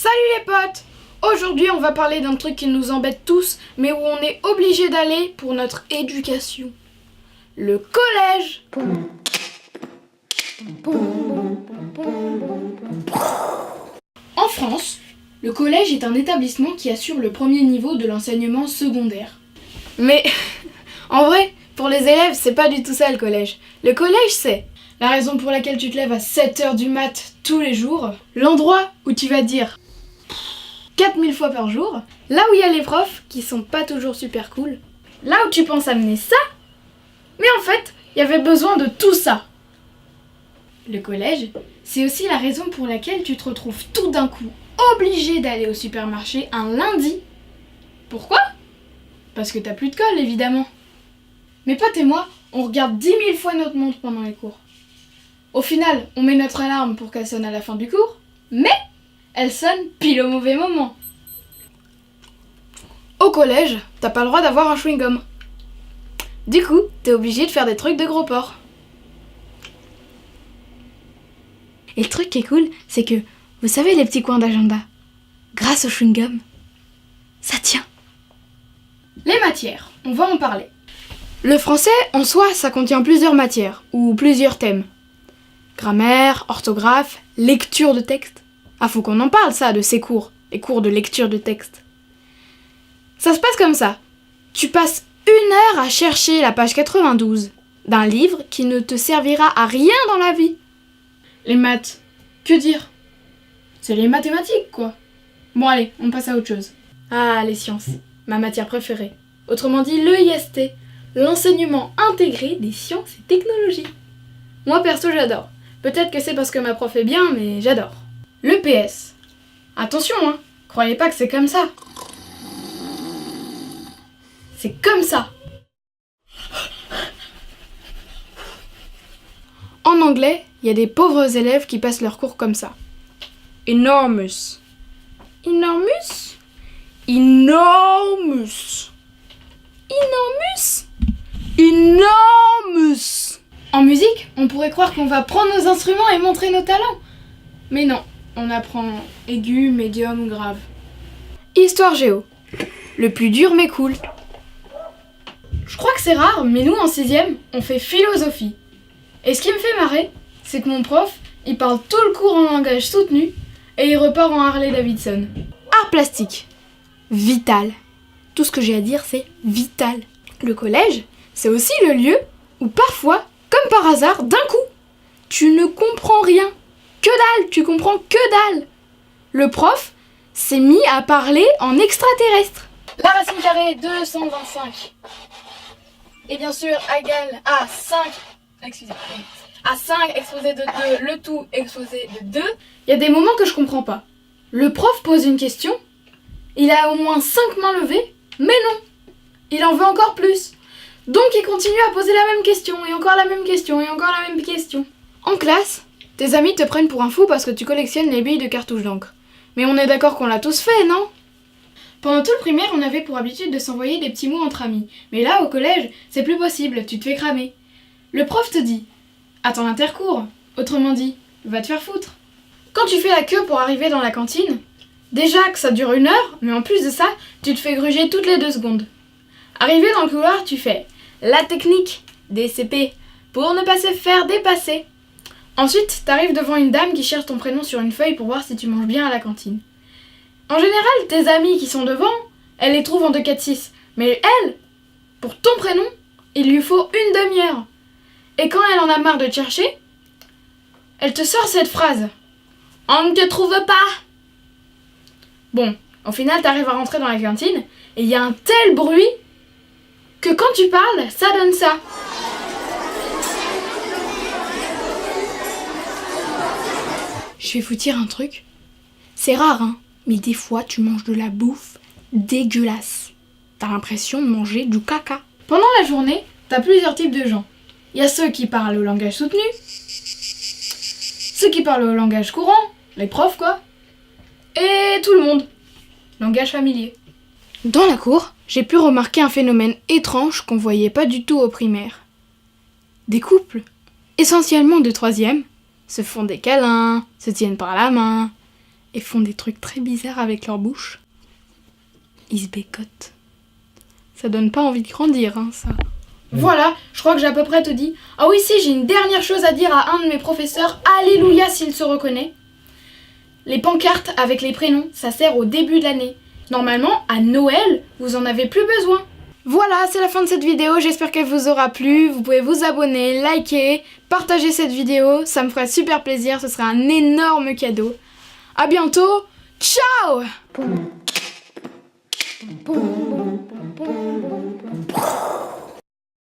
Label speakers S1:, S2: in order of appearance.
S1: Salut les potes! Aujourd'hui on va parler d'un truc qui nous embête tous, mais où on est obligé d'aller pour notre éducation. Le collège! En France, le collège est un établissement qui assure le premier niveau de l'enseignement secondaire. Mais en vrai, pour les élèves, c'est pas du tout ça le collège. Le collège, c'est la raison pour laquelle tu te lèves à 7h du mat tous les jours, l'endroit où tu vas dire 4000 fois par jour, là où il y a les profs qui sont pas toujours super cool, là où tu penses amener ça, mais en fait, il y avait besoin de tout ça. Le collège, c'est aussi la raison pour laquelle tu te retrouves tout d'un coup obligé d'aller au supermarché un lundi. Pourquoi ? Parce que t'as plus de colle, évidemment. Mes potes et moi, on regarde 10 000 fois notre montre pendant les cours. Au final, on met notre alarme pour qu'elle sonne à la fin du cours, mais elle sonne pile au mauvais moment. Au collège, t'as pas le droit d'avoir un chewing-gum. Du coup, t'es obligé de faire des trucs de gros porc. Et le truc qui est cool, c'est que, vous savez les petits coins d'agenda, grâce au chewing-gum, ça tient. Les matières, on va en parler. Le français, en soi, ça contient plusieurs matières, ou plusieurs thèmes. Grammaire, orthographe, lecture de texte. Ah, faut qu'on en parle, ça, de ces cours, les cours de lecture de texte. Ça se passe comme ça. Tu passes 1 heure à chercher la page 92 d'un livre qui ne te servira à rien dans la vie. Les maths, que dire ? C'est les mathématiques, quoi. Bon, allez, on passe à autre chose. Ah, les sciences, ma matière préférée. Autrement dit, l'EIST, l'enseignement intégré des sciences et technologies. Moi, perso, j'adore. Peut-être que c'est parce que ma prof est bien, mais j'adore. L'EPS. Attention, hein, croyez pas que c'est comme ça. C'est comme ça. En anglais, il y a des pauvres élèves qui passent leurs cours comme ça. Enormous. Enormous? Enormous. Enormous? Enormous. En musique, on pourrait croire qu'on va prendre nos instruments et montrer nos talents. Mais non, on apprend aigu, médium, grave. Histoire géo. Le plus dur mais cool. Je crois que c'est rare, mais nous en 6ème, on fait philosophie. Et ce qui me fait marrer, c'est que mon prof, il parle tout le cours en langage soutenu et il repart en Harley Davidson. Art plastique. Vital. Tout ce que j'ai à dire, c'est vital. Le collège, c'est aussi le lieu où parfois, comme par hasard, d'un coup, tu ne comprends rien. Que dalle, tu comprends que dalle. Le prof s'est mis à parler en extraterrestre. La racine carrée de 125 est bien sûr égale à 5, à 5 exposé de 2, le tout exposé de 2. Il y a des moments que je comprends pas. Le prof pose une question, il a au moins 5 mains levées, mais non, il en veut encore plus. Donc il continue à poser la même question, et encore la même question, et encore la même question. En classe, tes amis te prennent pour un fou parce que tu collectionnes les billes de cartouches d'encre. Mais on est d'accord qu'on l'a tous fait, non ? Pendant tout le primaire, on avait pour habitude de s'envoyer des petits mots entre amis. Mais là, au collège, c'est plus possible, tu te fais cramer. Le prof te dit « Attends l'intercours », autrement dit « Va te faire foutre ». Quand tu fais la queue pour arriver dans la cantine, déjà que ça dure 1 heure, mais en plus de ça, tu te fais gruger toutes les 2 secondes. Arrivé dans le couloir, tu fais la technique des CP pour ne pas se faire dépasser. Ensuite, t'arrives devant une dame qui cherche ton prénom sur une feuille pour voir si tu manges bien à la cantine. En général, tes amis qui sont devant, elle les trouve en 2, 4, 6. Mais elle, pour ton prénom, il lui faut 1 demi-heure. Et quand elle en a marre de te chercher, elle te sort cette phrase. « On ne te trouve pas !» Bon, au final, t'arrives à rentrer dans la cantine, et il y a un tel bruit que quand tu parles, ça donne ça. Je vais vous dire un truc. C'est rare, hein, mais des fois, tu manges de la bouffe dégueulasse. T'as l'impression de manger du caca. Pendant la journée, t'as plusieurs types de gens. Il y a ceux qui parlent au langage soutenu, ceux qui parlent au langage courant, les profs quoi, et tout le monde, langage familier. Dans la cour, j'ai pu remarquer un phénomène étrange qu'on voyait pas du tout au primaire. Des couples, essentiellement de 3e, se font des câlins, se tiennent par la main, et font des trucs très bizarres avec leur bouche. Ils se bécotent. Ça donne pas envie de grandir, hein, ça. Voilà, je crois que j'ai à peu près tout dit. Ah oui, si, j'ai une dernière chose à dire à un de mes professeurs. Alléluia s'il se reconnaît. Les pancartes avec les prénoms, ça sert au début de l'année. Normalement, à Noël, vous en avez plus besoin. Voilà, c'est la fin de cette vidéo, j'espère qu'elle vous aura plu. Vous pouvez vous abonner, liker, partager cette vidéo, ça me ferait super plaisir, ce serait un énorme cadeau. À bientôt, ciao! Boum, boum, boum, boum, boum, boum.